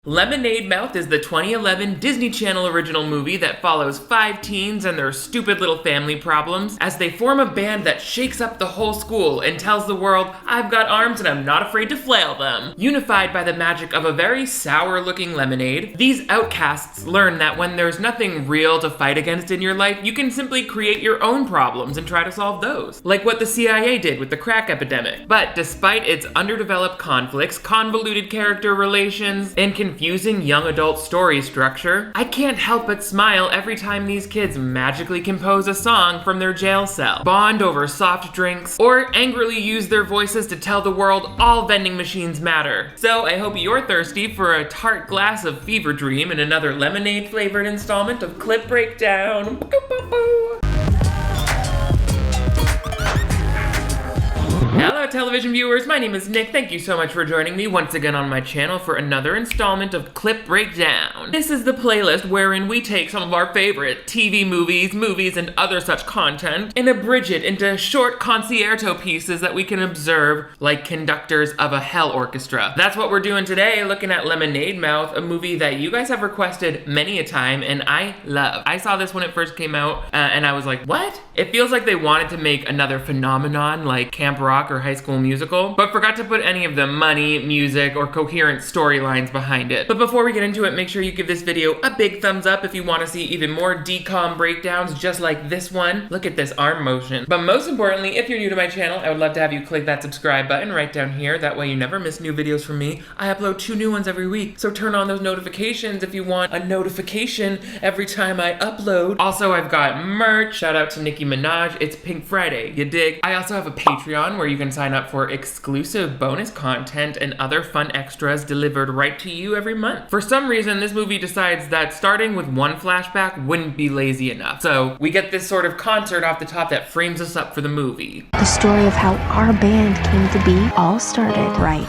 Lemonade Mouth is the 2011 Disney Channel original movie that follows 5 teens and their stupid little family problems as they form a band that shakes up the whole school and tells the world, I've got arms and I'm not afraid to flail them. Unified by the magic of a very sour-looking lemonade, these outcasts learn that when there's nothing real to fight against in your life, you can simply create your own problems and try to solve those. Like what the CIA did with the crack epidemic. But despite its underdeveloped conflicts, convoluted character relations, and confusing young adult story structure, I can't help but smile every time these kids magically compose a song from their jail cell, bond over soft drinks, or angrily use their voices to tell the world all vending machines matter. So I hope you're thirsty for a tart glass of Fever Dream and another lemonade flavored installment of Clip Breakdown. Hello television viewers, my name is Nick. Thank you so much for joining me once again on my channel for another installment of Clip Breakdown. This is the playlist wherein we take some of our favorite TV movies, and other such content and abridge it into short concerto pieces that we can observe like conductors of a hell orchestra. That's what we're doing today, looking at Lemonade Mouth, a movie that you guys have requested many a time and I love. I saw this when it first came out and I was like, what? It feels like they wanted to make another phenomenon like Camp Rock or High School Musical, but forgot to put any of the money, music, or coherent storylines behind it. But before we get into it, make sure you give this video a big thumbs up if you want to see even more decom breakdowns just like this one. Look at this arm motion. But most importantly, if you're new to my channel, I would love to have you click that subscribe button right down here. That way you never miss new videos from me. I upload 2 new ones every week, so turn on those notifications if you want a notification every time I upload. Also, I've got merch. Shout out to Nicki Minaj. It's Pink Friday, you dig? I also have a Patreon where you can sign up for exclusive bonus content and other fun extras delivered right to you every month. For some reason, this movie decides that starting with one flashback wouldn't be lazy enough. So we get this sort of concert off the top that frames us up for the movie. The story of how our band came to be all started right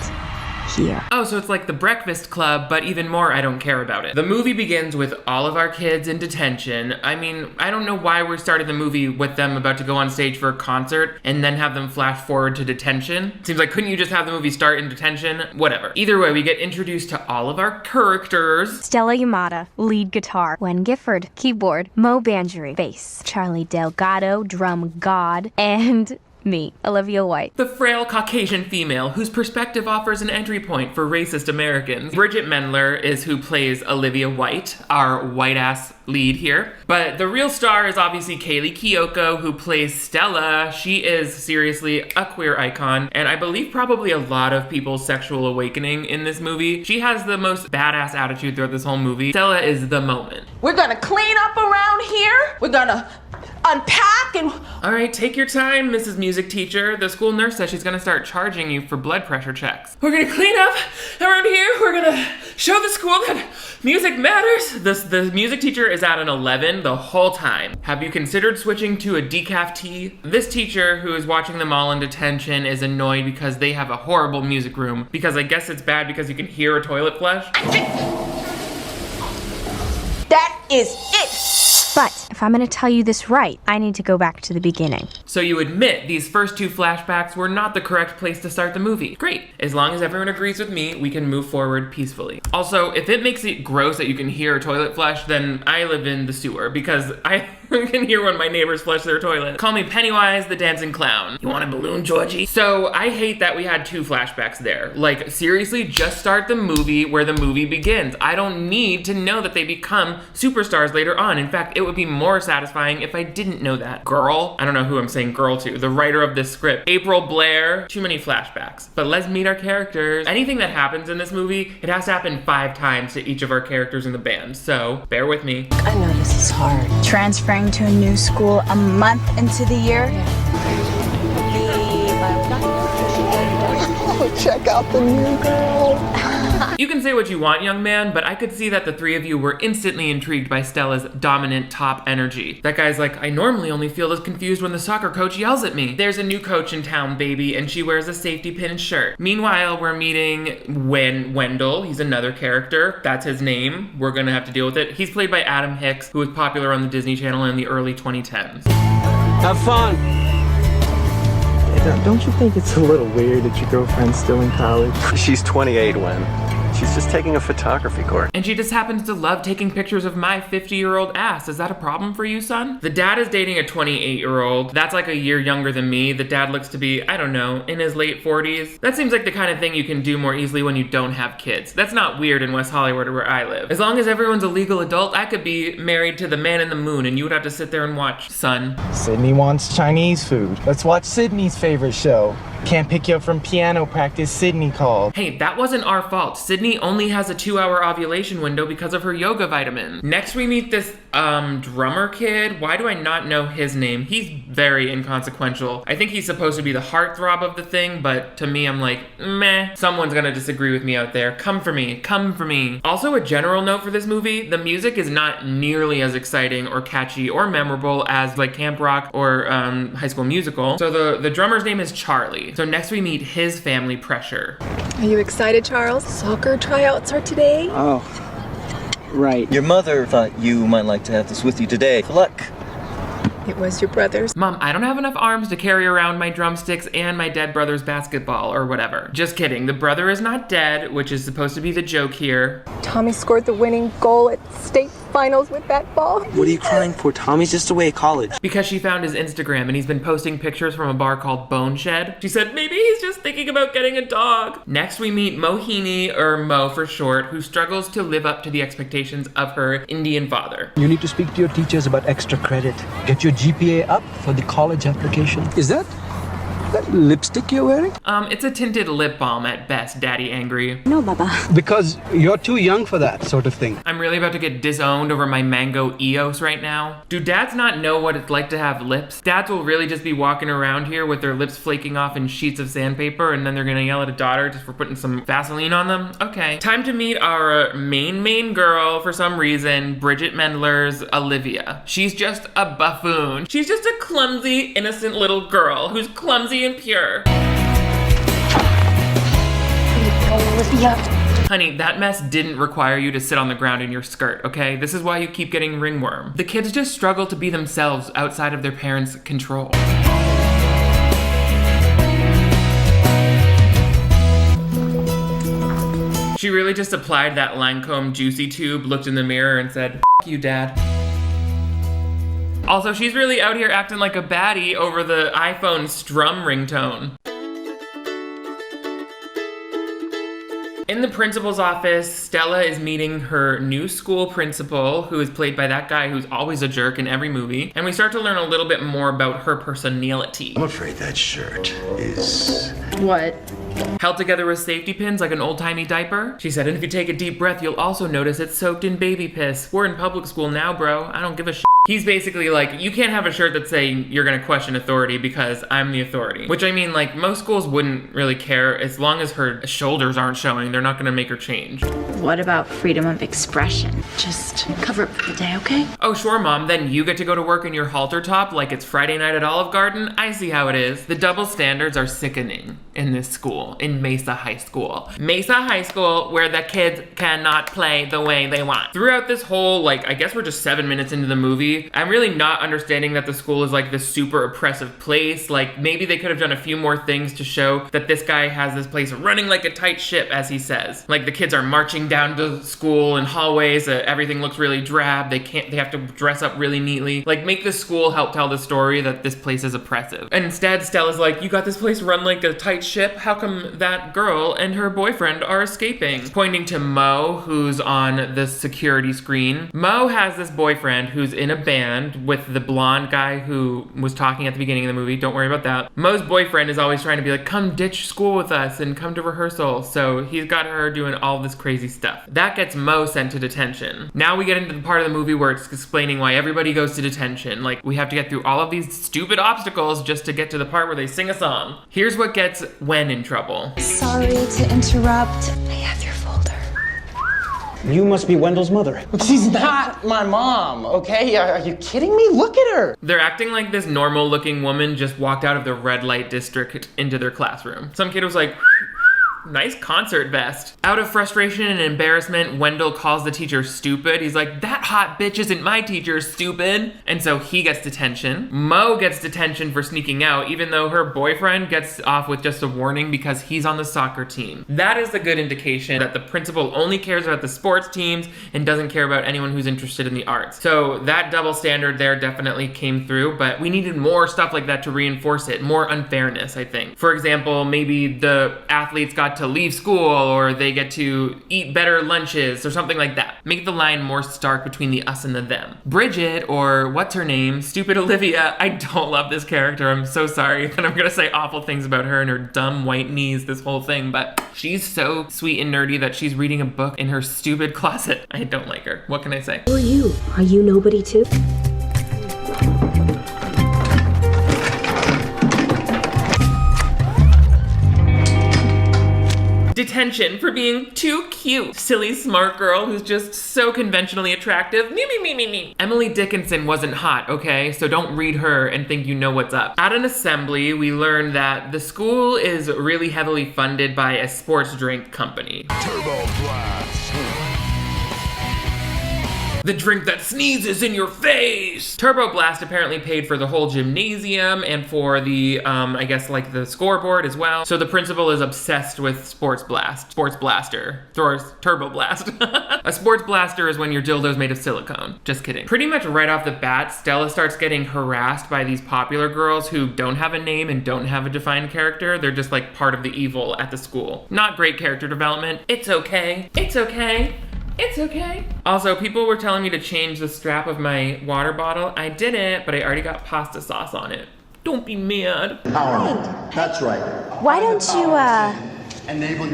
here. Oh, so it's like the Breakfast Club, but even more I don't care about it. The movie begins with all of our kids in detention. I mean, I don't know why we're starting the movie with them about to go on stage for a concert and then have them flash forward to detention. Seems like, couldn't you just have the movie start in detention? Whatever. Either way, we get introduced to all of our characters. Stella Yamada, lead guitar. Gwen Gifford, keyboard. Mo Bangery, bass. Charlie Delgado, drum god. And me, Olivia White. The frail Caucasian female whose perspective offers an entry point for racist Americans. Bridget Mendler is who plays Olivia White, our white-ass lead here. But the real star is obviously Kaylee Kiyoko, who plays Stella. She is seriously a queer icon, and I believe probably a lot of people's sexual awakening in this movie. She has the most badass attitude throughout this whole movie. Stella is the moment. We're gonna clean up around here. We're gonna unpack and... All right, take your time, Mrs. Music Teacher. The school nurse says she's gonna start charging you for blood pressure checks. We're gonna clean up around here. We're gonna show the school that music matters. The music teacher is at an 11 the whole time. Have you considered switching to a decaf tea? This teacher, who is watching them all in detention, is annoyed because they have a horrible music room, because I guess it's bad because you can hear a toilet flush. That is it. But if I'm gonna tell you this right, I need to go back to the beginning. So you admit these first 2 flashbacks were not the correct place to start the movie. Great. As long as everyone agrees with me, we can move forward peacefully. Also, if it makes it gross that you can hear a toilet flush, then I live in the sewer because I can hear when my neighbors flush their toilet. Call me Pennywise the Dancing Clown. You want a balloon, Georgie? So I hate that we had 2 flashbacks there. Like, seriously, just start the movie where the movie begins. I don't need to know that they become superstars later on. In fact, it would be more satisfying if I didn't know that. Girl, I don't know who I'm saying girl to, the writer of this script, April Blair. Too many flashbacks. But let's meet our characters. Anything that happens in this movie, it has to happen 5 times to each of our characters in the band. So bear with me. I know this is hard. Transferring to a new school a month into the year. Check out the new girl. You can say what you want, young man, but I could see that the 3 of you were instantly intrigued by Stella's dominant top energy. That guy's like, I normally only feel as confused when the soccer coach yells at me. There's a new coach in town, baby, and she wears a safety pin shirt. Meanwhile, we're meeting Wendell. He's another character. That's his name. We're gonna have to deal with it. He's played by Adam Hicks, who was popular on the Disney Channel in the early 2010s. Have fun. Don't you think it's a little weird that your girlfriend's still in college? She's 28 when. She's just taking a photography course. And she just happens to love taking pictures of my 50-year-old ass. Is that a problem for you, son? The dad is dating a 28-year-old. That's like a year younger than me. The dad looks to be, I don't know, in his late 40s. That seems like the kind of thing you can do more easily when you don't have kids. That's not weird in West Hollywood or where I live. As long as everyone's a legal adult, I could be married to the man in the moon and you would have to sit there and watch, son. Sydney wants Chinese food. Let's watch Sydney's favorite show. Can't pick you up from piano practice, Sydney called. Hey, that wasn't our fault. Sydney only has a 2-hour ovulation window because of her yoga vitamin. Next we meet this, drummer kid. Why do I not know his name? He's very inconsequential. I think he's supposed to be the heartthrob of the thing, but to me, I'm like, meh. Someone's gonna disagree with me out there. Come for me, come for me. Also, a general note for this movie, the music is not nearly as exciting or catchy or memorable as like Camp Rock or High School Musical. So the drummer's name is Charlie. So next we meet his family Pressure. Are you excited, Charles? Soccer tryouts are today? Oh, right. Your mother thought you might like to have this with you today. Good luck. It was your brother's. Mom, I don't have enough arms to carry around my drumsticks and my dead brother's basketball or whatever. Just kidding. The brother is not dead, which is supposed to be the joke here. Tommy scored the winning goal at state finals with that ball. What are you crying for? Tommy's just away at college. Because she found his Instagram and he's been posting pictures from a bar called Bone Shed. She said maybe he's just thinking about getting a dog. Next we meet Mohini, or Mo for short, who struggles to live up to the expectations of her Indian father. You need to speak to your teachers about extra credit. Get your GPA up for the college application. Is that lipstick you're wearing? It's a tinted lip balm at best, Daddy Angry. No, Baba. Because you're too young for that sort of thing. I'm really about to get disowned over my mango Eos right now. Do dads not know what it's like to have lips? Dads will really just be walking around here with their lips flaking off in sheets of sandpaper and then they're gonna yell at a daughter just for putting some Vaseline on them? Okay. Time to meet our main girl for some reason, Bridget Mendler's Olivia. She's just a buffoon. She's just a clumsy, innocent little girl who's clumsy and pure. Olivia. Honey, that mess didn't require you to sit on the ground in your skirt, okay? This is why you keep getting ringworm. The kids just struggle to be themselves outside of their parents' control. She really just applied that Lancome Juicy Tube, looked in the mirror and said, "F you, Dad." Also, she's really out here acting like a baddie over the iPhone strum ringtone. In the principal's office, Stella is meeting her new school principal, who is played by that guy who's always a jerk in every movie, and we start to learn a little bit more about her personality. I'm afraid that shirt is... What? Held together with safety pins like an old-timey diaper. She said, and if you take a deep breath, you'll also notice it's soaked in baby piss. We're in public school now, bro. I don't give a shit. He's basically like, you can't have a shirt that's saying you're gonna question authority because I'm the authority. Which I mean, like, most schools wouldn't really care. As long as her shoulders aren't showing, they're not gonna make her change. What about freedom of expression? Just cover it for the day, okay? Oh, sure, Mom. Then you get to go to work in your halter top like it's Friday night at Olive Garden? I see how it is. The double standards are sickening in this school, in Mesa High School. Mesa High School, where the kids cannot play the way they want. Throughout this whole, like, I guess we're just 7 minutes into the movie, I'm really not understanding that the school is like this super oppressive place. Like, maybe they could have done a few more things to show that this guy has this place running like a tight ship, as he says. Like, the kids are marching down to school in hallways, everything looks really drab, they have to dress up really neatly. Like, make the school help tell the story that this place is oppressive. And instead, Stella's like, you got this place run like a tight ship? How come that girl and her boyfriend are escaping? Pointing to Mo, who's on the security screen. Mo has this boyfriend who's in a band with the blonde guy who was talking at the beginning of the movie. Don't worry about that. Mo's boyfriend is always trying to be like, come ditch school with us and come to rehearsal. So he's got her doing all this crazy stuff. That gets Mo sent to detention. Now we get into the part of the movie where it's explaining why everybody goes to detention. Like, we have to get through all of these stupid obstacles just to get to the part where they sing a song. Here's what gets Wen in trouble. Sorry to interrupt. I have your folder. You must be Wendell's mother. She's not my mom, okay? Are you kidding me? Look at her. They're acting like this normal looking woman just walked out of the red light district into their classroom. Some kid was like, Nice concert vest. Out of frustration and embarrassment, Wendell calls the teacher stupid. He's like, that hot bitch isn't my teacher, stupid. And so he gets detention. Mo gets detention for sneaking out, even though her boyfriend gets off with just a warning because he's on the soccer team. That is a good indication that the principal only cares about the sports teams and doesn't care about anyone who's interested in the arts. So that double standard there definitely came through, but we needed more stuff like that to reinforce it, more unfairness, I think. For example, maybe the athletes got to leave school or they get to eat better lunches or something like that. Make the line more stark between the us and the them. Bridget, or what's her name, stupid Olivia, I don't love this character. I'm so sorry that I'm gonna say awful things about her and her dumb white knees this whole thing, but she's so sweet and nerdy that she's reading a book in her stupid closet. I don't like her. What can I say? Who are you? Are you nobody too? Detention for being too cute. Silly smart girl who's just so conventionally attractive. Me. Emily Dickinson wasn't hot, okay? So don't read her and think you know what's up. At an assembly, we learned that the school is really heavily funded by a sports drink company. Turbo Blast. The drink that sneezes in your face! Turbo Blast apparently paid for the whole gymnasium and for the, I guess like the scoreboard as well. So the principal is obsessed with Sports Blaster. Turbo Blast. A Sports Blaster is when your dildo's made of silicone. Just kidding. Pretty much right off the bat, Stella starts getting harassed by these popular girls who don't have a name and don't have a defined character. They're just like part of the evil at the school. Not great character development. It's okay. It's okay. It's okay. Also, people were telling me to change the strap of my water bottle. I didn't, but I already got pasta sauce on it. Don't be mad. That's right. Why don't you,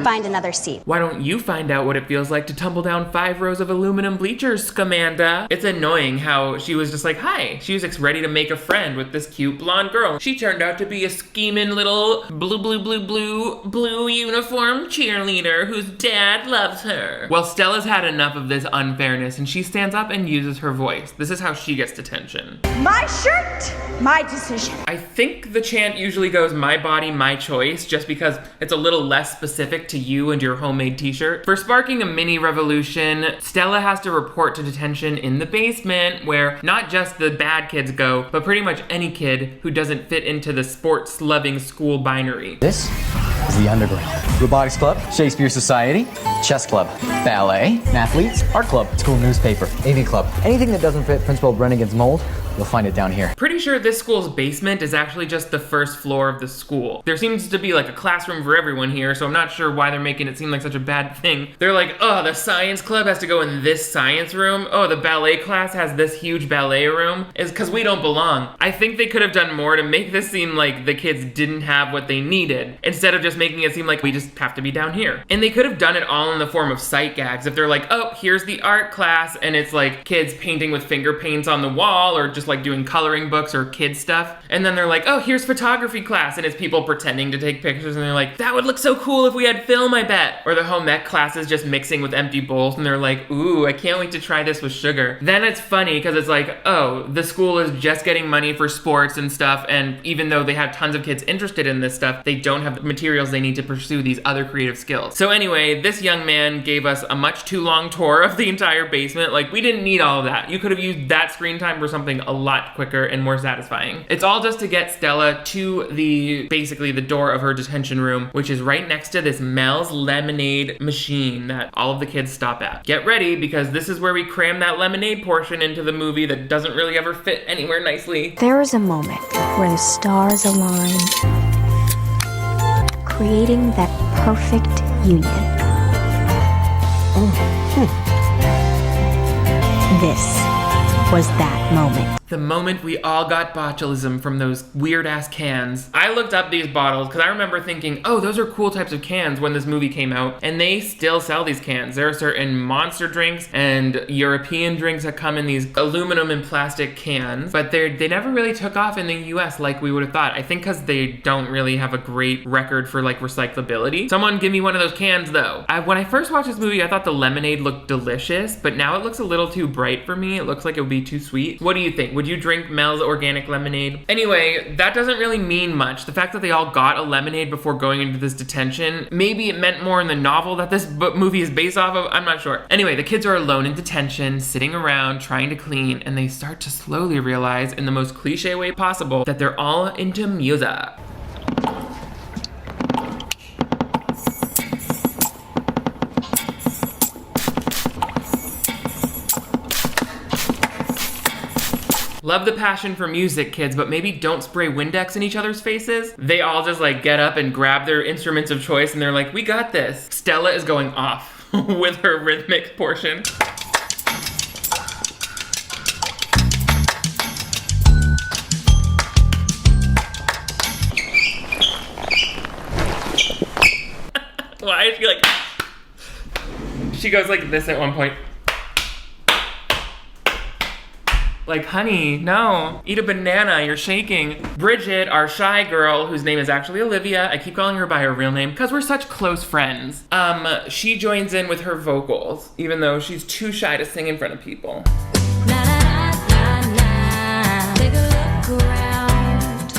find another seat? Why don't you find out what it feels like to tumble down 5 rows of aluminum bleachers, Scamanda? It's annoying how she was just like, hi. She was ready to make a friend with this cute blonde girl. She turned out to be a scheming little blue uniform cheerleader whose dad loves her. Well, Stella's had enough of this unfairness and she stands up and uses her voice. This is how she gets detention. My shirt, my decision. I think the chant usually goes, my body, my choice, just because it's a little less specific to you and your homemade t-shirt. For sparking a mini revolution, Stella has to report to detention in the basement where not just the bad kids go, but pretty much any kid who doesn't fit into the sports-loving school binary. This is the underground. Robotics Club, Shakespeare Society, Chess Club, Ballet, Athletes, Art Club, School Newspaper, AV Club. Anything that doesn't fit Principal Brennigan's mold, you'll find it down here. Pretty sure this school's basement is actually just the first floor of the school. There seems to be like a classroom for everyone here, so I'm not sure why they're making it seem like such a bad thing. They're like, oh, the science club has to go in this science room. Oh, the ballet class has this huge ballet room. It's because we don't belong. I think they could have done more to make this seem like the kids didn't have what they needed, instead of just making it seem like we just have to be down here. And they could have done it all in the form of sight gags. If they're like, oh, here's the art class, and it's like kids painting with finger paints on the wall, or just like doing coloring books or kid stuff. And then they're like, oh, here's photography class, and it's people pretending to take pictures, and they're like, that would look so cool if we had film, I bet. Or the home ec class is just mixing with empty bowls, and they're like, ooh, I can't wait to try this with sugar. Then it's funny, because it's like, oh, the school is just getting money for sports and stuff, and even though they have tons of kids interested in this stuff, they don't have the materials they need to pursue these other creative skills. So anyway, this young man gave us a much too long tour of the entire basement. Like, we didn't need all of that. You could have used that screen time for something a lot quicker and more satisfying. It's all just to get Stella to basically the door of her detention room, which is right next to this Mel's lemonade machine that all of the kids stop at. Get ready, because this is where we cram that lemonade portion into the movie that doesn't really ever fit anywhere nicely. There was a moment where the stars aligned, creating that perfect union. This was that moment. The moment we all got botulism from those weird-ass cans. I looked up these bottles because I remember thinking, oh, those are cool types of cans when this movie came out, and they still sell these cans. There are certain monster drinks and European drinks that come in these aluminum and plastic cans, but they never really took off in the US like we would have thought. I think because they don't really have a great record for like recyclability. Someone give me one of those cans though. When I first watched this movie, I thought the lemonade looked delicious, but now it looks a little too bright for me. It looks like it would be be too sweet. What do you think? Would you drink Mel's organic lemonade? Anyway, that doesn't really mean much. The fact that they all got a lemonade before going into this detention, maybe it meant more in the novel that this movie is based off of. I'm not sure. Anyway, the kids are alone in detention, sitting around trying to clean, and they start to slowly realize, in the most cliche way possible, that they're all into music. Love the passion for music, kids, but maybe don't spray Windex in each other's faces. They all just like get up and grab their instruments of choice and they're like, we got this. Stella is going off with her rhythmic portion. Why is she like, she goes like this at one point. Like, honey, no, eat a banana, you're shaking. Bridget, our shy girl, whose name is actually Olivia, I keep calling her by her real name because we're such close friends. She joins in with her vocals, even though she's too shy to sing in front of people. Na, na, na, na, na. Take a look around.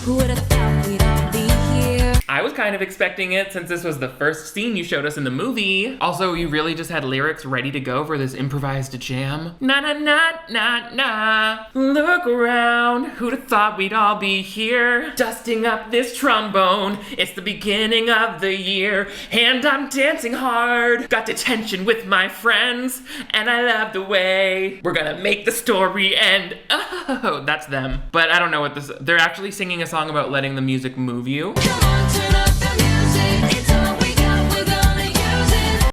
Who would have thought we'd all be here? I was kind of expecting it since this was the first scene you showed us in the movie. Also, you really just had lyrics ready to go for this improvised jam. Na na na na na. Look around. Who'd have thought we'd all be here? Dusting up this trombone. It's the beginning of the year. And I'm dancing hard. Got detention with my friends. And I love the way we're gonna make the story end. Oh, that's them. But I don't know what this, they're actually singing a song about letting the music move you.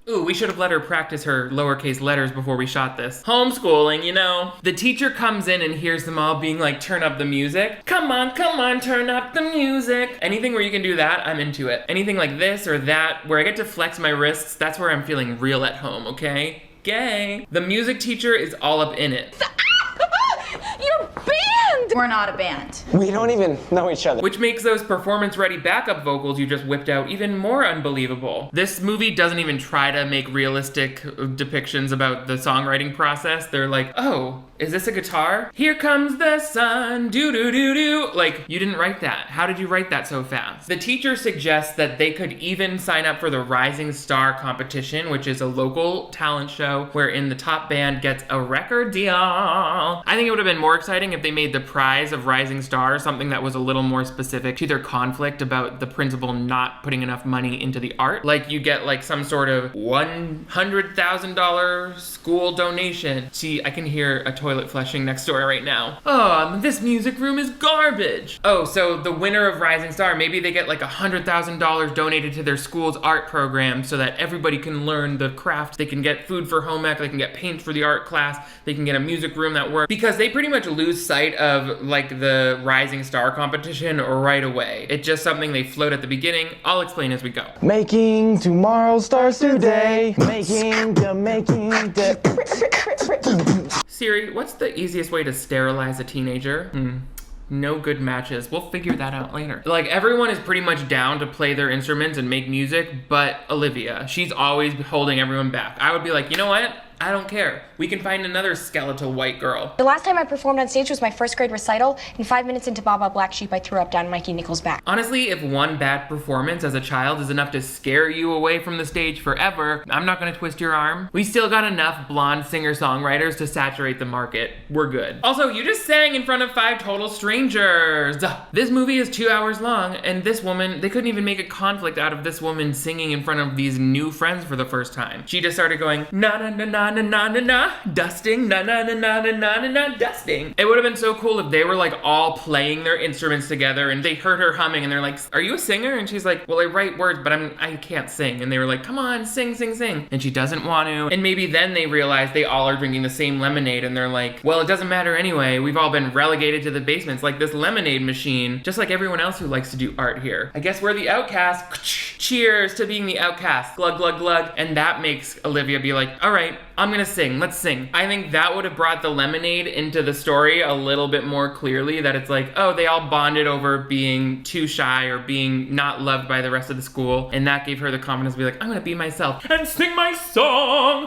Ooh, we should have let her practice her lowercase letters before we shot this. Homeschooling, you know. The teacher comes in and hears them all being like, turn up the music. Come on, turn up the music. Anything where you can do that, I'm into it. Anything like this or that, where I get to flex my wrists, that's where I'm feeling real at home, okay? Gay. The music teacher is all up in it. You're banned! We're not a band. We don't even know each other. Which makes those performance-ready backup vocals you just whipped out even more unbelievable. This movie doesn't even try to make realistic depictions about the songwriting process. They're like, oh, is this a guitar? Here comes the sun, do-do-do-do. Like, you didn't write that. How did you write that so fast? The teacher suggests that they could even sign up for the Rising Star competition, which is a local talent show wherein the top band gets a record deal. I think it would have been more exciting if they made the prize of Rising Star something that was a little more specific to their conflict about the principal not putting enough money into the art. Like, you get like some sort of $100,000 school donation. See, I can hear a toilet flushing next door right now. Oh, this music room is garbage. Oh, so the winner of Rising Star, maybe they get like $100,000 donated to their school's art program so that everybody can learn the craft. They can get food for home ec, they can get paint for the art class, they can get a music room that works. Because they pretty much lose sight of like the Rising Star competition right away. It's just something they float at the beginning. I'll explain as we go. Making tomorrow stars today. Making the. Siri, what's the easiest way to sterilize a teenager? No good matches. We'll figure that out later. Like, everyone is pretty much down to play their instruments and make music, but Olivia. She's always holding everyone back. I would be like, you know what? I don't care. We can find another skeletal white girl. The last time I performed on stage was my first grade recital, and 5 minutes into Baba Black Sheep, I threw up down Mikey Nichols' back. Honestly, if one bad performance as a child is enough to scare you away from the stage forever, I'm not gonna twist your arm. We still got enough blonde singer-songwriters to saturate the market. We're good. Also, you just sang in front of 5 total strangers. This movie is 2 hours long, and this woman, they couldn't even make a conflict out of this woman singing in front of these new friends for the first time. She just started going, na na na na na na na na, dusting, na na na na na na na na, dusting. It would have been so cool if they were like all playing their instruments together and they heard her humming and they're like, are you a singer? And she's like, well, I write words, but I can't sing. And they were like, come on, sing, sing, sing. And she doesn't want to. And maybe then they realize they all are drinking the same lemonade and they're like, well, it doesn't matter anyway. We've all been relegated to the basements like this lemonade machine, just like everyone else who likes to do art here. I guess we're the outcasts. Cheers to being the outcast. Glug, glug, glug. And that makes Olivia be like, all right, I'm gonna sing, let's sing. I think that would have brought the lemonade into the story a little bit more clearly, that it's like, oh, they all bonded over being too shy or being not loved by the rest of the school, and that gave her the confidence to be like, I'm gonna be myself and sing my song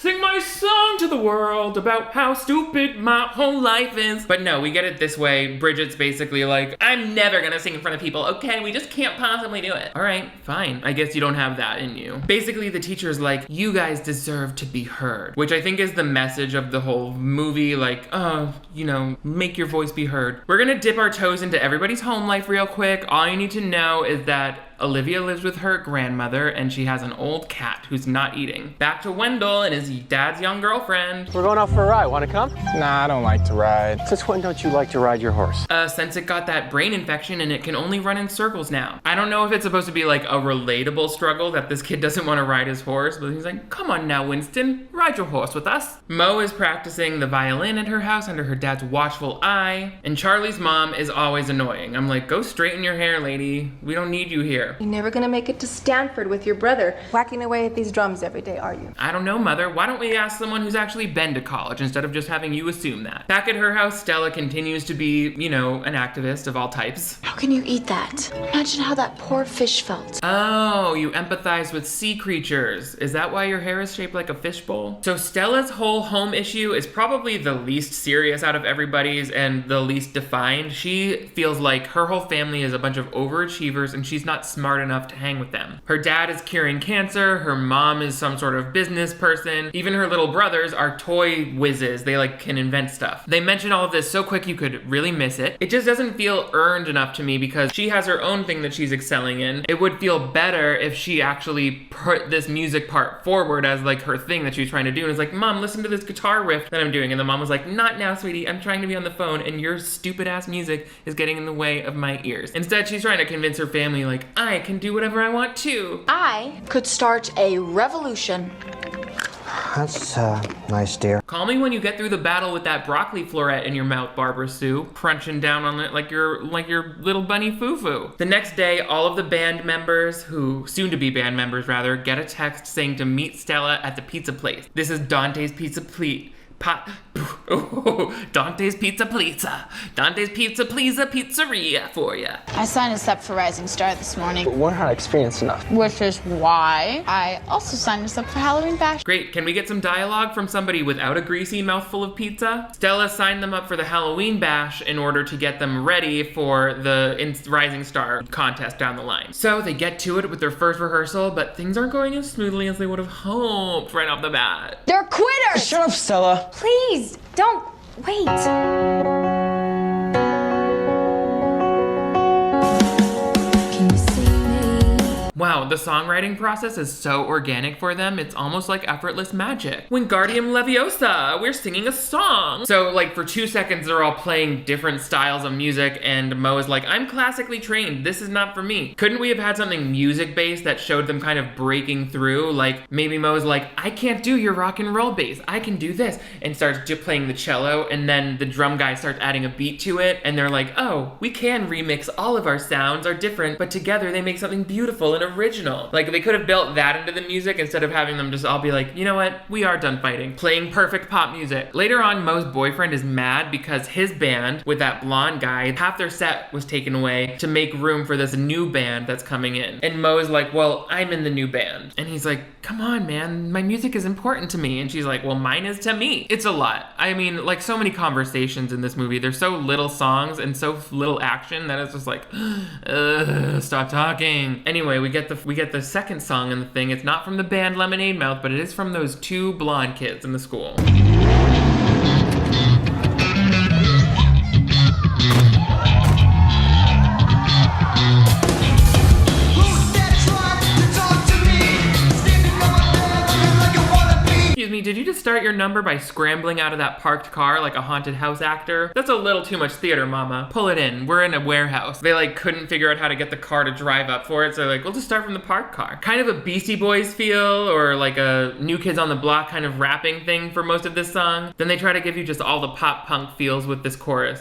to the world about how stupid my whole life is. But no, we get it this way. Bridget's basically like, I'm never gonna sing in front of people, okay? We just can't possibly do it. All right, fine. I guess you don't have that in you. Basically, the teacher's like, you guys deserve to be heard, which I think is the message of the whole movie, like, oh, you know, make your voice be heard. We're gonna dip our toes into everybody's home life real quick. All you need to know is that Olivia lives with her grandmother and she has an old cat who's not eating. Back to Wendell and his dad's young girlfriend. We're going out for a ride. Want to come? Nah, I don't like to ride. Since when don't you like to ride your horse? Since it got that brain infection and it can only run in circles now. I don't know if it's supposed to be like a relatable struggle that this kid doesn't want to ride his horse, but he's like, come on now, Winston, ride your horse with us. Mo is practicing the violin at her house under her dad's watchful eye, and Charlie's mom is always annoying. I'm like, go straighten your hair, lady. We don't need you here. You're never gonna make it to Stanford with your brother whacking away at these drums every day, are you? I don't know, Mother. Why don't we ask someone who's actually been to college instead of just having you assume that? Back at her house, Stella continues to be, you know, an activist of all types. How can you eat that? Imagine how that poor fish felt. Oh, you empathize with sea creatures. Is that why your hair is shaped like a fishbowl? So Stella's whole home issue is probably the least serious out of everybody's and the least defined. She feels like her whole family is a bunch of overachievers and she's not smart enough to hang with them. Her dad is curing cancer, her mom is some sort of business person, even her little brothers are toy whizzes. They like can invent stuff. They mention all of this so quick you could really miss it. It just doesn't feel earned enough to me because she has her own thing that she's excelling in. It would feel better if she actually put this music part forward as like her thing that she's trying to do and is like, Mom, listen to this guitar riff that I'm doing. And the mom was like, not now, sweetie. I'm trying to be on the phone and your stupid ass music is getting in the way of my ears. Instead, she's trying to convince her family like, I can do whatever I want to. I could start a revolution. That's nice, dear. Call me when you get through the battle with that broccoli floret in your mouth, Barbara Sue, crunching down on it like your little bunny foo-foo. The next day, all of the band members, soon-to-be band members rather, get a text saying to meet Stella at the pizza place. This is Dante's Pizza Dante's Pizza Pizzeria for ya. I signed us up for Rising Star this morning. But we're not experienced enough. Which is why I also signed us up for Halloween Bash. Great, can we get some dialogue from somebody without a greasy mouthful of pizza? Stella signed them up for the Halloween Bash in order to get them ready for the Rising Star contest down the line. So they get to it with their first rehearsal, but things aren't going as smoothly as they would have hoped right off the bat. They're quitters! Shut up, Stella. Please, don't. Wait. Wow, the songwriting process is so organic for them, it's almost like effortless magic. Wingardium Leviosa, we're singing a song. So like for 2 seconds, they're all playing different styles of music and Mo is like, I'm classically trained, this is not for me. Couldn't we have had something music-based that showed them kind of breaking through? Like maybe Mo's like, I can't do your rock and roll bass, I can do this. And starts playing the cello and then the drum guy starts adding a beat to it and they're like, oh, we can remix all of our sounds are different, but together they make something beautiful and original. Like they could have built that into the music instead of having them just all be like, you know what, we are done fighting. Playing perfect pop music. Later on, Mo's boyfriend is mad because his band with that blonde guy, half their set was taken away to make room for this new band that's coming in. And Mo's like, well, I'm in the new band. And he's like, come on, man, my music is important to me. And she's like, well, mine is to me. It's a lot. I mean, like so many conversations in this movie. There's so little songs and so little action that it's just like, stop talking. Anyway, we get the second song in the thing. It's not from the band Lemonade Mouth, but it is from those 2 blonde kids in the school. Excuse me, did you just start your number by scrambling out of that parked car like a haunted house actor? That's a little too much theater, mama. Pull it in. We're in a warehouse. They like couldn't figure out how to get the car to drive up for it, so they're like, we'll just start from the parked car. Kind of a Beastie Boys feel or like a New Kids on the Block kind of rapping thing for most of this song. Then they try to give you just all the pop punk feels with this chorus.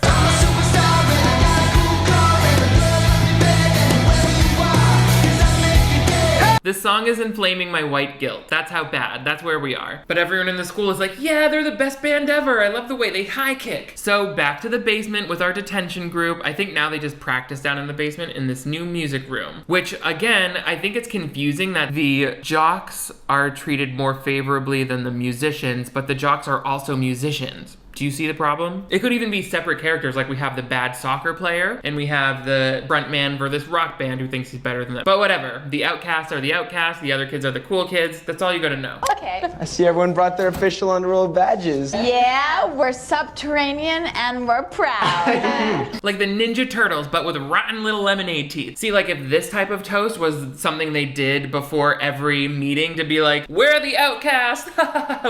This song is inflaming my white guilt. That's how bad. That's where we are. But everyone in the school is like, yeah, they're the best band ever. I love the way they high kick. So back to the basement with our detention group. I think now they just practice down in the basement in this new music room, which again, I think it's confusing that the jocks are treated more favorably than the musicians, but the jocks are also musicians. Do you see the problem? It could even be separate characters, like we have the bad soccer player and we have the front man for this rock band who thinks he's better than them. But whatever, the outcasts are the outcasts, the other kids are the cool kids. That's all you gotta know. Okay. I see everyone brought their official underworld badges. Yeah, we're subterranean and we're proud. Like the Ninja Turtles, but with rotten little lemonade teeth. See, like if this type of toast was something they did before every meeting to be like, we're the outcasts,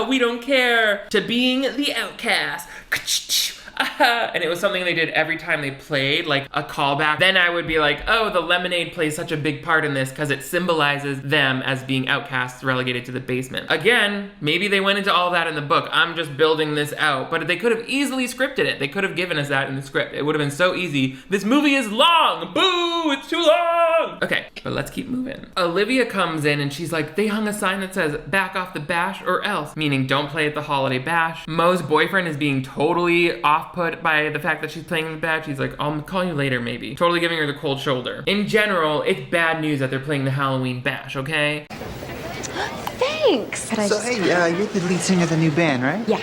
we don't care, to being the outcast. And it was something they did every time they played, like a callback, then I would be like, oh, the lemonade plays such a big part in this because it symbolizes them as being outcasts relegated to the basement. Again, maybe they went into all that in the book. I'm just building this out, but they could have easily scripted it. They could have given us that in the script. It would have been so easy. This movie is long. Boo, it's too long. Okay, but let's keep moving. Olivia comes in and she's like, they hung a sign that says back off the bash or else, meaning don't play at the holiday bash. Mo's boyfriend is being totally off-put by the fact that she's playing the bash. He's like, I'll call you later maybe. Totally giving her the cold shoulder. In general, it's bad news that they're playing the Halloween bash, okay? Thanks. So, hey, you're the lead singer of the new band, right? Yeah.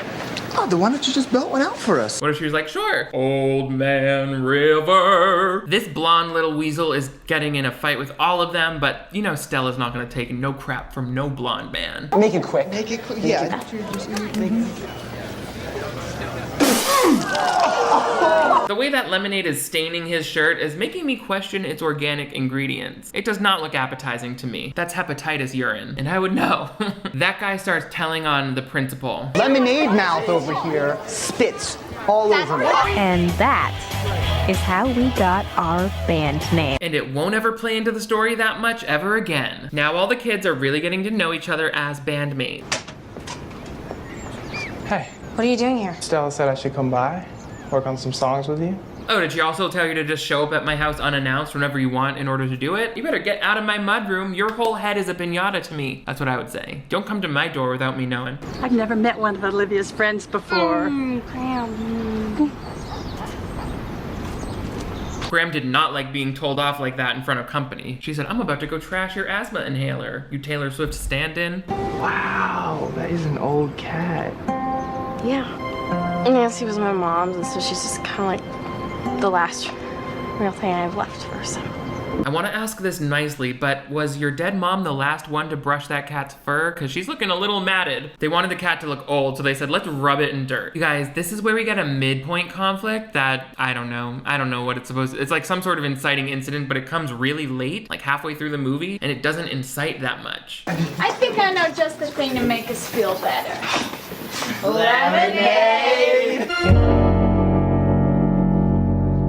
Oh, then why don't you just belt one out for us? What if she was like, sure. Old Man River. This blonde little weasel is getting in a fight with all of them, but you know Stella's not gonna take no crap from no blonde man. Make it quick. Make it quick. Yeah. The way that lemonade is staining his shirt is making me question its organic ingredients. It does not look appetizing to me. That's hepatitis urine, and I would know. That guy starts telling on the principal. Lemonade mouth over here spits all over me. And that is how we got our band name. And it won't ever play into the story that much ever again. Now all the kids are really getting to know each other as bandmates. Hey. What are you doing here? Stella said I should come by, work on some songs with you. Oh, did she also tell you to just show up at my house unannounced whenever you want in order to do it? You better get out of my mudroom. Your whole head is a piñata to me. That's what I would say. Don't come to my door without me knowing. I've never met one of Olivia's friends before. Graham did not like being told off like that in front of company. She said, I'm about to go trash your asthma inhaler, you Taylor Swift stand-in. Wow, that is an old cat. Yeah. Nancy was my mom's, and so she's just kind of like the last real thing I've left for, so. I want to ask this nicely, but was your dead mom the last one to brush that cat's fur? Because she's looking a little matted. They wanted the cat to look old, so they said, let's rub it in dirt. You guys, this is where we get a midpoint conflict that, I don't know what it's supposed to, it's like some sort of inciting incident, but it comes really late, like halfway through the movie, and it doesn't incite that much. I think I know just the thing to make us feel better. Lemonade!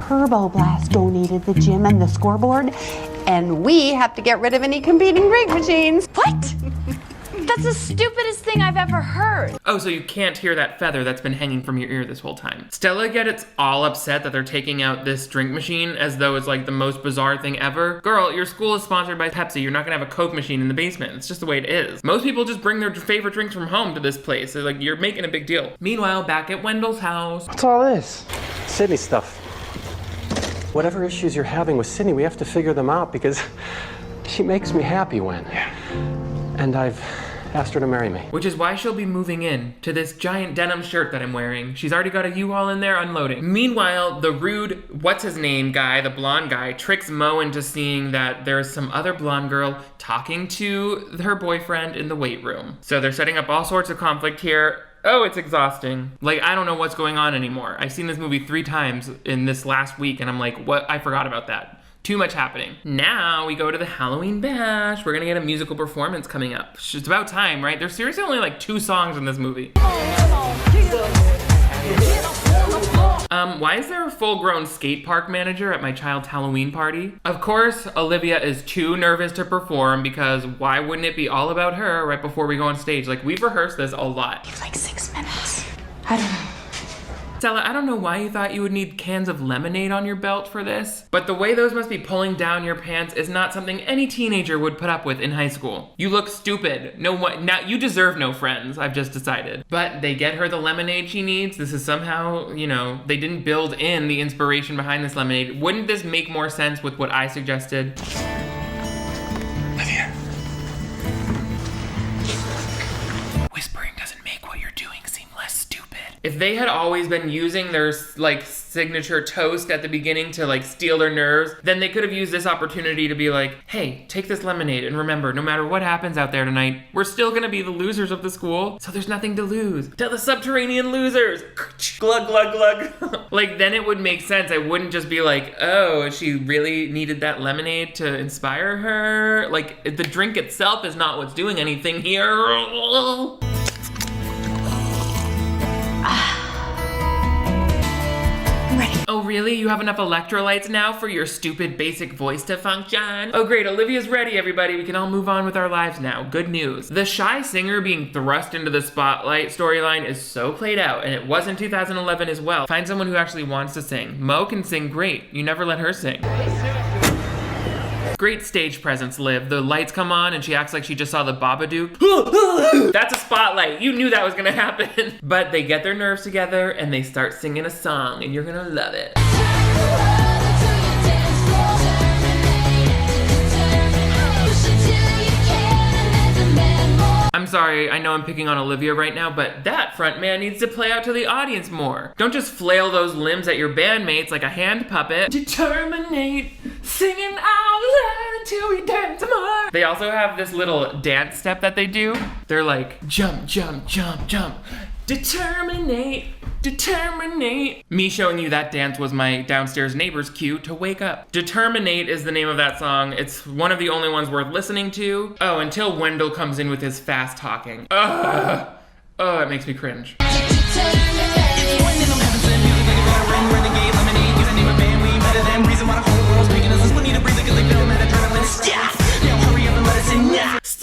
Turbo Blast donated the gym and the scoreboard, and we have to get rid of any competing drink machines. What? That's the stupidest thing I've ever heard. Oh, so you can't hear that feather that's been hanging from your ear this whole time. Stella gets all upset that they're taking out this drink machine as though it's like the most bizarre thing ever. Girl, your school is sponsored by Pepsi. You're not gonna have a Coke machine in the basement. It's just the way it is. Most people just bring their favorite drinks from home to this place. They're like, you're making a big deal. Meanwhile, back at Wendell's house. What's all this? Sydney stuff. Whatever issues you're having with Sydney, we have to figure them out because she makes me happy, Wen. Yeah. And I've asked her to marry me. Which is why she'll be moving in to this giant denim shirt that I'm wearing. She's already got a U-Haul in there unloading. Meanwhile, the rude, what's-his-name guy, the blonde guy, tricks Mo into seeing that there's some other blonde girl talking to her boyfriend in the weight room. So they're setting up all sorts of conflict here. Oh, it's exhausting. Like, I don't know what's going on anymore. I've seen this movie 3 times in this last week, and I'm like, what? I forgot about that. Too much happening. Now we go to the Halloween bash. We're gonna get a musical performance coming up. It's about time, right? There's seriously only like 2 songs in this movie. Why is there a full-grown skate park manager at my child's Halloween party? Of course, Olivia is too nervous to perform because why wouldn't it be all about her right before we go on stage? Like, we've rehearsed this a lot. Like 6 minutes. I don't know. Stella, I don't know why you thought you would need cans of lemonade on your belt for this, but the way those must be pulling down your pants is not something any teenager would put up with in high school. You look stupid. No one, now you deserve no friends, I've just decided. But they get her the lemonade she needs. This is somehow, you know, they didn't build in the inspiration behind this lemonade. Wouldn't this make more sense with what I suggested? Olivia. Whispering doesn't make what you're doing seem less stupid. If they had always been using their like signature toast at the beginning to like steal their nerves, then they could have used this opportunity to be like, hey, take this lemonade and remember, no matter what happens out there tonight, we're still gonna be the losers of the school, so there's nothing to lose. Tell the subterranean losers. Glug, glug, glug. Like, then it would make sense. I wouldn't just be like, oh, she really needed that lemonade to inspire her. Like, the drink itself is not what's doing anything here. Oh really? You have enough electrolytes now for your stupid basic voice to function? Oh great, Olivia's ready everybody. We can all move on with our lives now. Good news. The shy singer being thrust into the spotlight storyline is so played out, and it was in 2011 as well. Find someone who actually wants to sing. Mo can sing great. You never let her sing. Great stage presence, Liv. The lights come on and she acts like she just saw the Babadook. That's a spotlight. You knew that was gonna happen. But they get their nerves together and they start singing a song, and you're gonna love it. I'm sorry, I know I'm picking on Olivia right now, but that front man needs to play out to the audience more. Don't just flail those limbs at your bandmates like a hand puppet. Determinate, singing out loud until we dance more. They also have this little dance step that they do. They're like, jump, jump, jump, jump. Determinate, determinate. Me showing you that dance was my downstairs neighbor's cue to wake up. Determinate is the name of that song. It's one of the only ones worth listening to. Oh, until Wendell comes in with his fast talking. Ugh. Oh, it makes me cringe.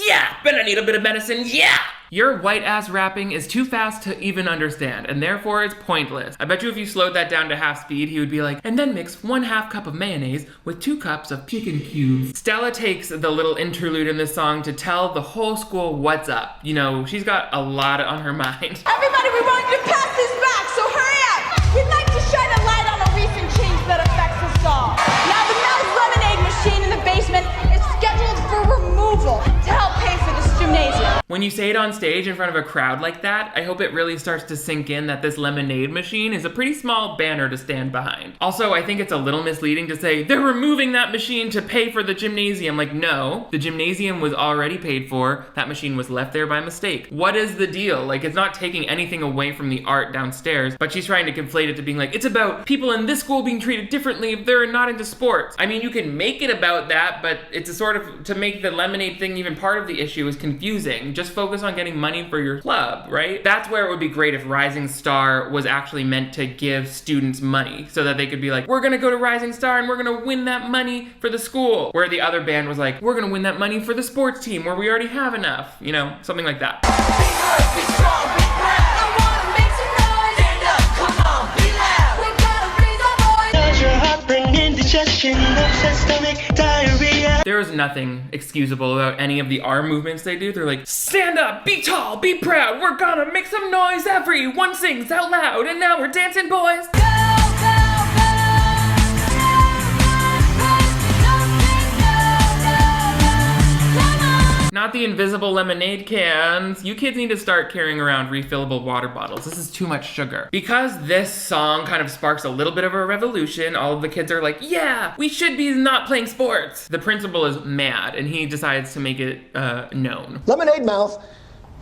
Yeah, but I need a bit of medicine, yeah! Your white ass rapping is too fast to even understand, and therefore it's pointless. I bet you if you slowed that down to half speed, he would be like, and then mix 1/2 cup of mayonnaise with 2 cups of chicken cubes. Stella takes the little interlude in this song to tell the whole school what's up. You know, she's got a lot on her mind. Everybody, we want you to pass this back, so hurry up! We'd like to shine a light on a recent change that affects us all. Now the Mel's lemonade machine in the basement is scheduled for removal to help pay for this gymnasium. When you say it on stage in front of a crowd like that, I hope it really starts to sink in that this lemonade machine is a pretty small banner to stand behind. Also, I think it's a little misleading to say, they're removing that machine to pay for the gymnasium. Like, no, the gymnasium was already paid for. That machine was left there by mistake. What is the deal? Like, it's not taking anything away from the art downstairs, but she's trying to conflate it to being like, it's about people in this school being treated differently if they're not into sports. I mean, you can make it about that, but it's a sort of, to make the lemonade thing even part of the issue is confusing. Just focus on getting money for your club, right? That's where it would be great if Rising Star was actually meant to give students money so that they could be like, we're gonna go to Rising Star and we're gonna win that money for the school. Where the other band was like, we're gonna win that money for the sports team where we already have enough. You know, something like that. There is nothing excusable about any of the arm movements they do. They're like, stand up, be tall, be proud, we're gonna make some noise, everyone sings out loud, and now we're dancing, boys. Not the invisible lemonade cans. You kids need to start carrying around refillable water bottles. This is too much sugar. Because this song kind of sparks a little bit of a revolution, all of the kids are like, yeah, we should be not playing sports. The principal is mad and he decides to make it known. Lemonade Mouth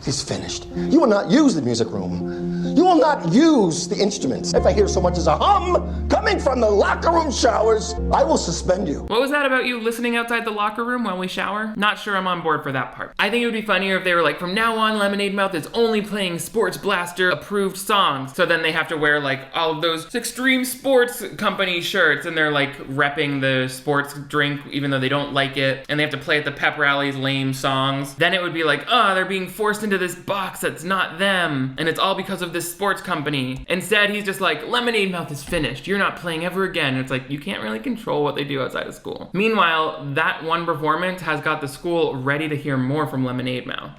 is finished. You will not use the music room. You will not use the instruments. If I hear so much as a hum coming from the locker room showers, I will suspend you. What was that about you listening outside the locker room while we shower? Not sure I'm on board for that part. I think it would be funnier if they were like, from now on, Lemonade Mouth is only playing Sports Blaster approved songs. So then they have to wear like all of those extreme sports company shirts and they're like repping the sports drink even though they don't like it. And they have to play at the pep rallies lame songs. Then it would be like, oh, they're being forced into into this box that's not them, and it's all because of this sports company. Instead, he's just like, Lemonade Mouth is finished. You're not playing ever again. And it's like, you can't really control what they do outside of school. Meanwhile, that one performance has got the school ready to hear more from Lemonade Mouth.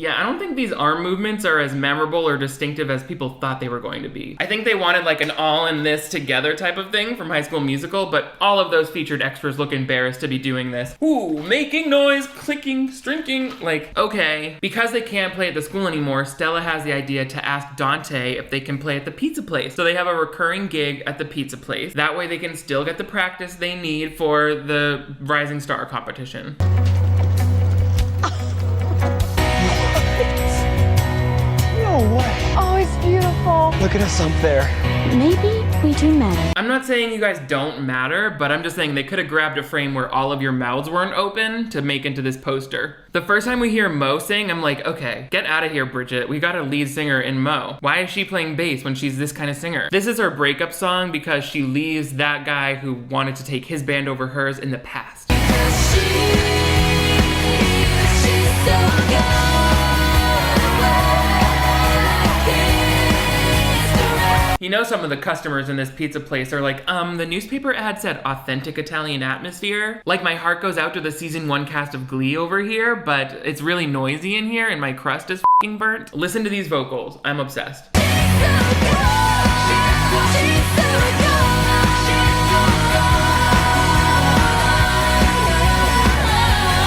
Yeah, I don't think these arm movements are as memorable or distinctive as people thought they were going to be. I think they wanted like an all in this together type of thing from High School Musical, but all of those featured extras look embarrassed to be doing this. Ooh, making noise, clicking, strinking, like, okay. Because they can't play at the school anymore, Stella has the idea to ask Dante if they can play at the pizza place. So they have a recurring gig at the pizza place. That way they can still get the practice they need for the Rising Star competition. Oh, it's beautiful. Look at us up there. Maybe we do matter. I'm not saying you guys don't matter, but I'm just saying they could have grabbed a frame where all of your mouths weren't open to make into this poster. The first time we hear Mo sing, I'm like, okay, get out of here, Bridget. We got a lead singer in Mo. Why is she playing bass when she's this kind of singer? This is her breakup song because she leaves that guy who wanted to take his band over hers in the past. She's so good. You know, some of the customers in this pizza place are like, the newspaper ad said authentic Italian atmosphere. Like, my heart goes out to the season 1 cast of Glee over here, but it's really noisy in here and my crust is f***ing burnt. Listen to these vocals. I'm obsessed.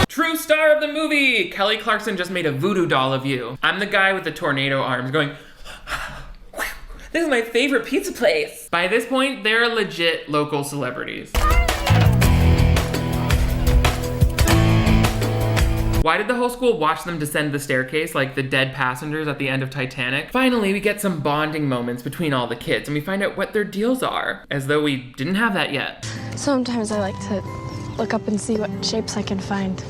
True star of the movie! Kelly Clarkson just made a voodoo doll of you. I'm the guy with the tornado arms going, this is my favorite pizza place. By this point, they're legit local celebrities. Why did the whole school watch them descend the staircase like the dead passengers at the end of Titanic? Finally, we get some bonding moments between all the kids and we find out what their deals are, as though we didn't have that yet. Sometimes I like to look up and see what shapes I can find,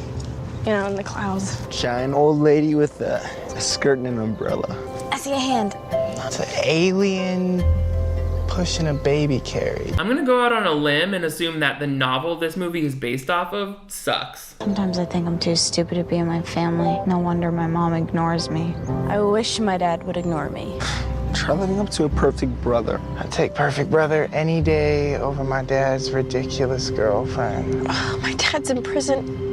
you know, in the clouds. Giant old lady with a skirt and an umbrella. I see a hand. It's an alien pushing a baby carriage. I'm gonna go out on a limb and assume that the novel this movie is based off of sucks. Sometimes I think I'm too stupid to be in my family. No wonder my mom ignores me. I wish my dad would ignore me. Try living up to a perfect brother. I'd take perfect brother any day over my dad's ridiculous girlfriend. Oh, my dad's in prison.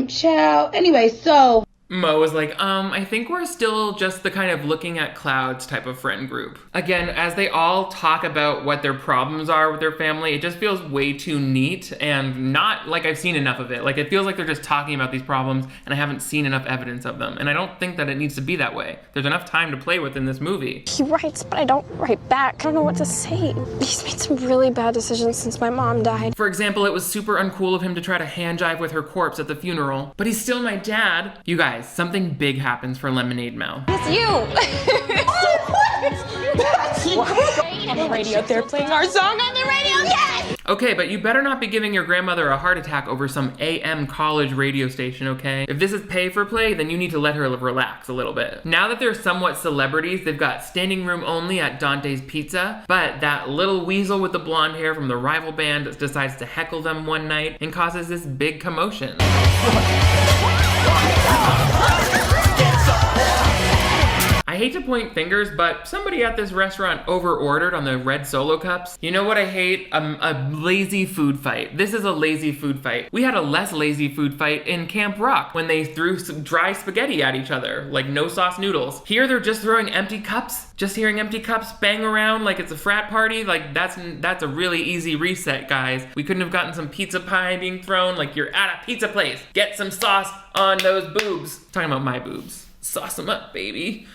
Child. Anyway, so. Mo was like, I think we're still just the kind of looking at clouds type of friend group. Again, as they all talk about what their problems are with their family, it just feels way too neat and not like I've seen enough of it. Like, it feels like they're just talking about these problems and I haven't seen enough evidence of them. And I don't think that it needs to be that way. There's enough time to play with in this movie. He writes, but I don't write back. I don't know what to say. He's made some really bad decisions since my mom died. For example, it was super uncool of him to try to hand jive with her corpse at the funeral, but he's still my dad. You guys, something big happens for Lemonade Mouth. It's you! On the radio, they're playing our song on the radio, yes! Okay, but you better not be giving your grandmother a heart attack over some AM college radio station, okay? If this is pay for play, then you need to let her relax a little bit. Now that they're somewhat celebrities, they've got standing room only at Dante's Pizza, but that little weasel with the blonde hair from the rival band decides to heckle them one night and causes this big commotion. I hate to point fingers, but somebody at this restaurant over-ordered on the red Solo cups. You know what I hate? A lazy food fight. This is a lazy food fight. We had a less lazy food fight in Camp Rock when they threw some dry spaghetti at each other, like no sauce noodles. Here they're just throwing empty cups. Just hearing empty cups bang around like it's a frat party, like that's a really easy reset, guys. We couldn't have gotten some pizza pie being thrown, like you're at a pizza place. Get some sauce on those boobs. Talking about my boobs. Sauce them up, baby.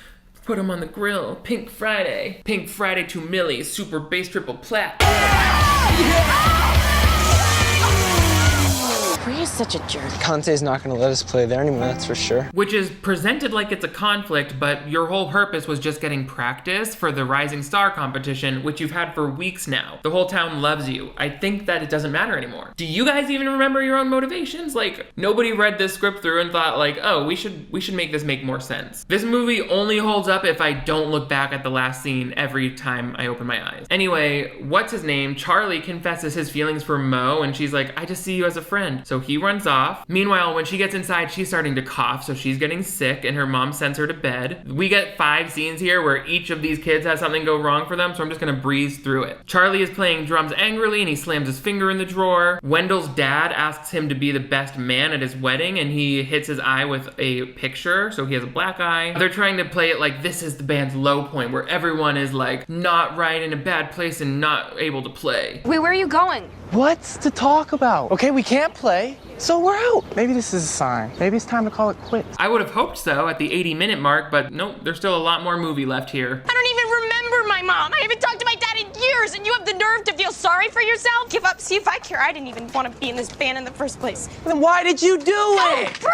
Put them on the grill. Pink Friday. Pink Friday to Millie. Super bass triple plat. Where is such a jerk. Conte's not gonna let us play there anymore, that's for sure. Which is presented like it's a conflict, but your whole purpose was just getting practice for the Rising Star competition, which you've had for weeks now. The whole town loves you. I think that it doesn't matter anymore. Do you guys even remember your own motivations? Like, nobody read this script through and thought like, oh, we should make this make more sense. This movie only holds up if I don't look back at the last scene every time I open my eyes. Anyway, what's his name? Charlie confesses his feelings for Mo, and she's like, I just see you as a friend. So he runs off. Meanwhile, when she gets inside, she's starting to cough, so she's getting sick, and her mom sends her to bed. We get 5 scenes here where each of these kids has something go wrong for them, so I'm just gonna breeze through it. Charlie is playing drums angrily, and he slams his finger in the drawer. Wendell's dad asks him to be the best man at his wedding, and he hits his eye with a picture, so he has a black eye. They're trying to play it like this is the band's low point, where everyone is like not right, in a bad place, and not able to play. Wait, where are you going? What's to talk about? Okay, we can't play, so we're out. Maybe this is a sign. Maybe it's time to call it quits. I would have hoped so at the 80-minute mark, but nope, there's still a lot more movie left here. I don't even remember my mom. I haven't talked to my dad in years, and you have the nerve to feel sorry for yourself? Give up. See, if I care, I didn't even want to be in this band in the first place. Then why did you do it? For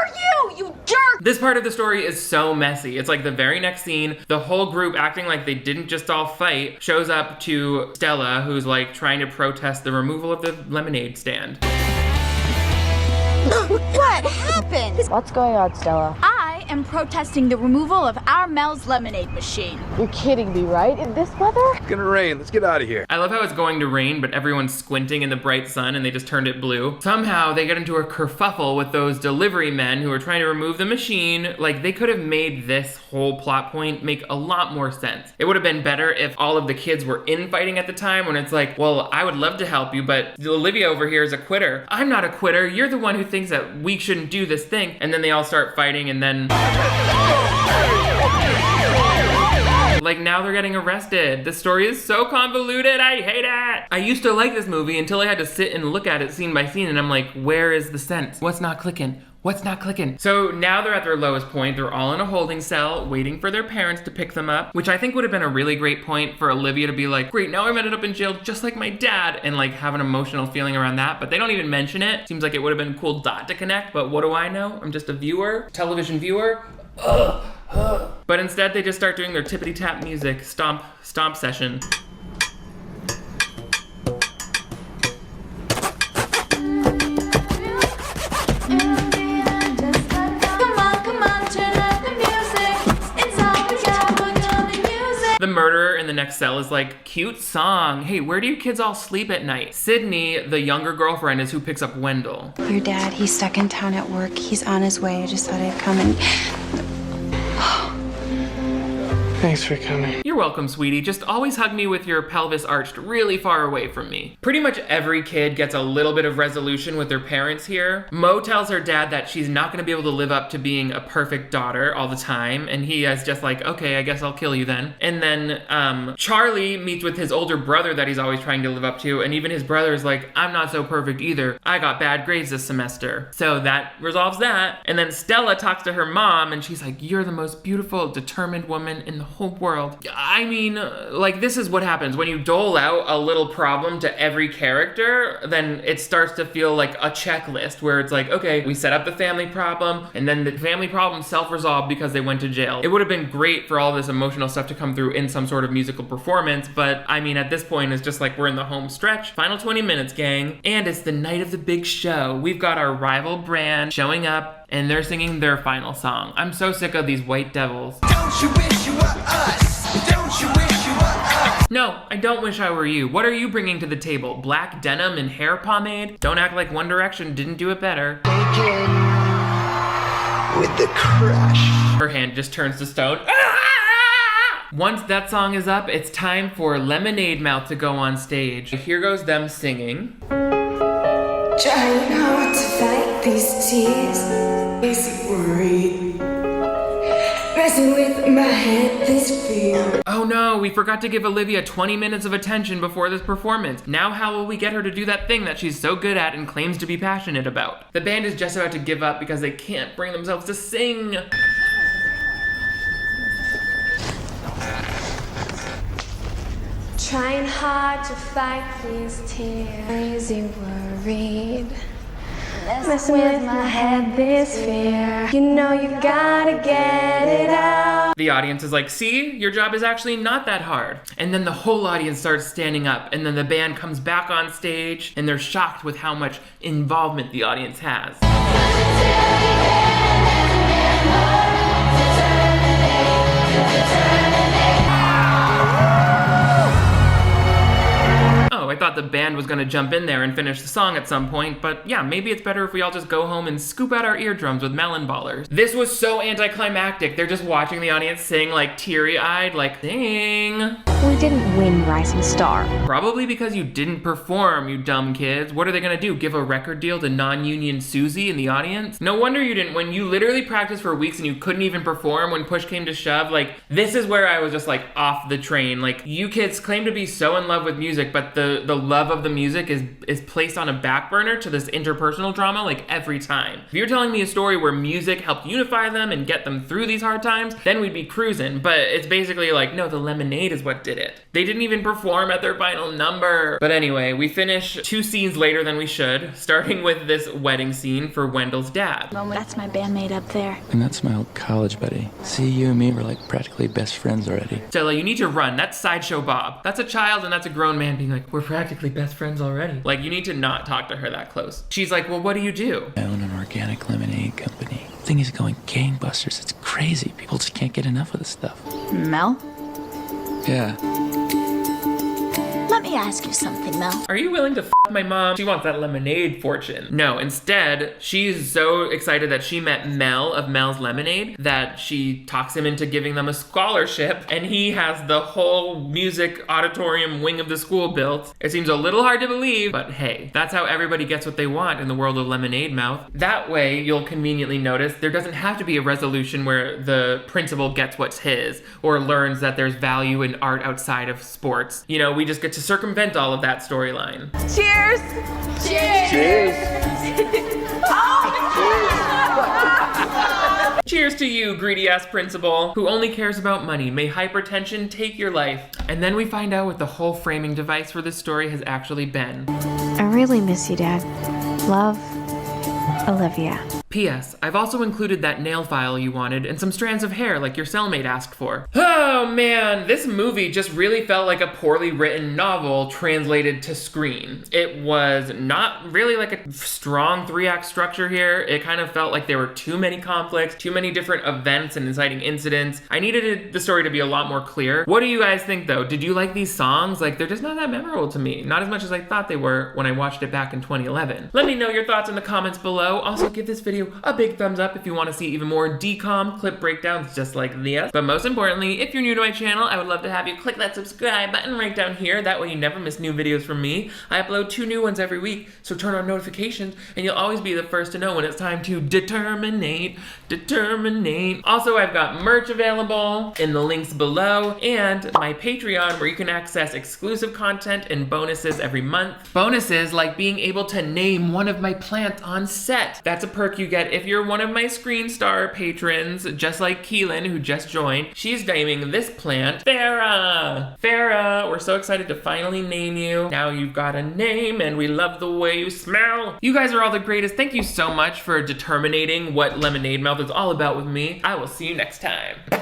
you jerk! This part of the story is so messy. It's like the very next scene, the whole group acting like they didn't just all fight, shows up to Stella, who's like trying to protest the removal of the lemonade stand. What happened? What's going on, Stella? I am protesting the removal of our Mel's lemonade machine. You're kidding me, right? In this weather? It's gonna rain. Let's get out of here. I love how it's going to rain, but everyone's squinting in the bright sun and they just turned it blue. Somehow they get into a kerfuffle with those delivery men who are trying to remove the machine. Like, they could have made this whole plot point make a lot more sense. It would have been better if all of the kids were infighting at the time, when it's like, well, I would love to help you, but Olivia over here is a quitter. I'm not a quitter. You're the one who thinks that we shouldn't do this thing. And then they all start fighting, and then like, now they're getting arrested. The story is so convoluted. I hate it. I used to like this movie until I had to sit and look at it scene by scene, and I'm like, where is the sense? What's not clicking? What's not clicking? So now they're at their lowest point. They're all in a holding cell waiting for their parents to pick them up, which I think would have been a really great point for Olivia to be like, great, now I'm ended up in jail just like my dad, and like have an emotional feeling around that, but they don't even mention it. Seems like it would have been a cool dot to connect, but what do I know? I'm just a viewer, television viewer. But instead they just start doing their tippity tap music, stomp session. The murderer in the next cell is like, cute song. Hey, where do you kids all sleep at night? Sydney, the younger girlfriend, is who picks up Wendell. Your dad, he's stuck in town at work. He's on his way. I just thought I'd come and... Thanks for coming. You're welcome, sweetie. Just always hug me with your pelvis arched really far away from me. Pretty much every kid gets a little bit of resolution with their parents here. Mo tells her dad that she's not gonna be able to live up to being a perfect daughter all the time, and he is just like, okay, I guess I'll kill you then. And then Charlie meets with his older brother that he's always trying to live up to, and even his brother is like, I'm not so perfect either. I got bad grades this semester. So that resolves that. And then Stella talks to her mom, and she's like, you're the most beautiful, determined woman in the whole world. I mean, like, this is what happens when you dole out a little problem to every character. Then it starts to feel like a checklist where it's like, okay, we set up the family problem, and then the family problem self-resolved because they went to jail. It would have been great for all this emotional stuff to come through in some sort of musical performance, but I mean, at this point, it's just like we're in the home stretch. Final 20 minutes, gang. And it's the night of the big show. We've got our rival brand showing up, and they're singing their final song. I'm so sick of these white devils. Don't you wish you were us? Don't you wish you were us? No, I don't wish I were you. What are you bringing to the table? Black denim and hair pomade? Don't act like One Direction didn't do it better. With the crush. Her hand just turns to stone. Once that song is up, it's time for Lemonade Mouth to go on stage. Here goes them singing. Trying hard to fight these tears. Is worried. Messing with my head, this fear. Oh no, we forgot to give Olivia 20 minutes of attention before this performance. Now how will we get her to do that thing that she's so good at and claims to be passionate about? The band is just about to give up because they can't bring themselves to sing. Trying hard to fight these tears, you worried. Messing with my head, this fear. You know you gotta get it out. The audience is like, see, your job is actually not that hard. And then the whole audience starts standing up, and then the band comes back on stage, and they're shocked with how much involvement the audience has. Oh, I thought the band was gonna jump in there and finish the song at some point, but yeah, maybe it's better if we all just go home and scoop out our eardrums with melon ballers. This was so anticlimactic. They're just watching the audience sing like teary-eyed, like, sing. We didn't win Rising Star. Probably because you didn't perform, you dumb kids. What are they gonna do, give a record deal to non-union Susie in the audience? No wonder you didn't win. You literally practiced for weeks and you couldn't even perform when push came to shove. Like, this is where I was just like off the train. Like, you kids claim to be so in love with music, but the love of the music is placed on a back burner to this interpersonal drama like every time. If you're telling me a story where music helped unify them and get them through these hard times, then we'd be cruising. But it's basically like, no, the lemonade is what did it. They didn't even perform at their final number. But anyway, we finish 2 scenes later than we should, starting with this wedding scene for Wendell's dad. That's my bandmate up there. And that's my old college buddy. See, you and me were like practically best friends already. Stella, you need to run. That's Sideshow Bob. That's a child and that's a grown man being like, we're practically best friends already. Like, you need to not talk to her that close. She's like, well, what do you do? I own an organic lemonade company. Thing is going gangbusters. It's crazy. People just can't get enough of this stuff. Mel? Yeah. Let me ask you something, Mel. Are you willing to f my mom? She wants that lemonade fortune. No, instead, she's so excited that she met Mel of Mel's Lemonade that she talks him into giving them a scholarship, and he has the whole music auditorium wing of the school built. It seems a little hard to believe, but hey, that's how everybody gets what they want in the world of Lemonade Mouth. That way, you'll conveniently notice there doesn't have to be a resolution where the principal gets what's his or learns that there's value in art outside of sports. You know, we just get to circumvent all of that storyline. Cheers! Cheers! Cheers to you, greedy-ass principal, who only cares about money. May hypertension take your life. And then we find out what the whole framing device for this story has actually been. I really miss you, Dad. Love, Olivia. P.S. I've also included that nail file you wanted and some strands of hair like your cellmate asked for. Oh man, this movie just really felt like a poorly written novel translated to screen. It was not really like a strong 3-act structure here. It kind of felt like there were too many conflicts, too many different events and inciting incidents. I needed the story to be a lot more clear. What do you guys think though? Did you like these songs? Like, they're just not that memorable to me. Not as much as I thought they were when I watched it back in 2011. Let me know your thoughts in the comments below. Also, give this video a big thumbs up if you want to see even more DCOM clip breakdowns just like this. But most importantly, if you're new to my channel, I would love to have you click that subscribe button right down here. That way you never miss new videos from me. I upload 2 new ones every week, so turn on notifications and you'll always be the first to know when it's time to determinate. Also, I've got merch available in the links below and my Patreon where you can access exclusive content and bonuses every month. Bonuses like being able to name one of my plants on set. That's a perk you get if you're one of my Screen Star patrons, just like Keelan, who just joined. She's naming this plant Farah. Farah, we're so excited to finally name you. Now you've got a name and we love the way you smell. You guys are all the greatest. Thank you so much for determining what Lemonade Mouth is all about with me. I will see you next time.